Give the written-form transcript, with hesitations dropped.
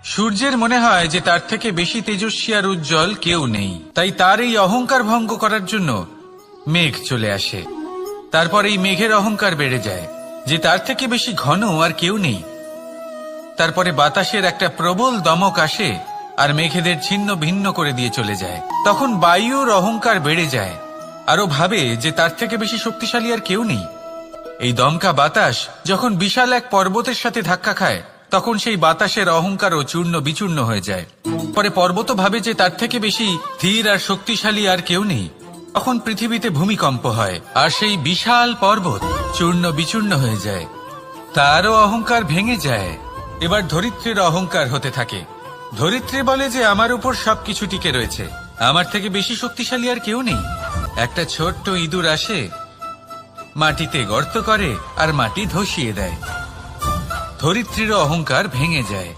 সূর্যের মনে হয় যে তার থেকে বেশি তেজস্বী আর উজ্জ্বল কেউ নেই, তাই তার এই অহংকার ভঙ্গ করার জন্য মেঘ চলে আসে। তারপর এই মেঘের অহংকার বেড়ে যায় যে তার থেকে বেশি ঘন আর কেউ নেই। তারপরে বাতাসের একটা প্রবল দমক আসে আর মেঘেদের ছিন্ন ভিন্ন করে দিয়ে চলে যায়। তখন বায়ুর অহংকার বেড়ে যায়, আরো ভাবে যে তার থেকে বেশি শক্তিশালী আর কেউ নেই। এই দমকা বাতাস যখন বিশাল এক পর্বতের সাথে ধাক্কা খায়, তখন সেই বাতাসের অহংকারও চূর্ণ বিচূর্ণ হয়ে যায়। পরে পর্বত ভাবে যে তার থেকে বেশি ধীর আর শক্তিশালী আর কেউ নেই। তখন পৃথিবীতে ভূমিকম্প হয় আর সেই বিশাল পর্বত চূর্ণ বিচূর্ণ হয়ে যায়। তারও অহংকার ভেঙে যায়। এবার ধরিত্রীর অহংকার হতে থাকে। ধরিত্রী বলে যে আমার উপর সবকিছু টিকে রয়েছে, আমার থেকে বেশি শক্তিশালী আর কেউ নেই। একটা ছোট্ট ইঁদুর আসে, মাটিতে গর্ত করে আর মাটি ধসিয়ে দেয়। ধরিত্রীর অহংকার ভেঙে যায়।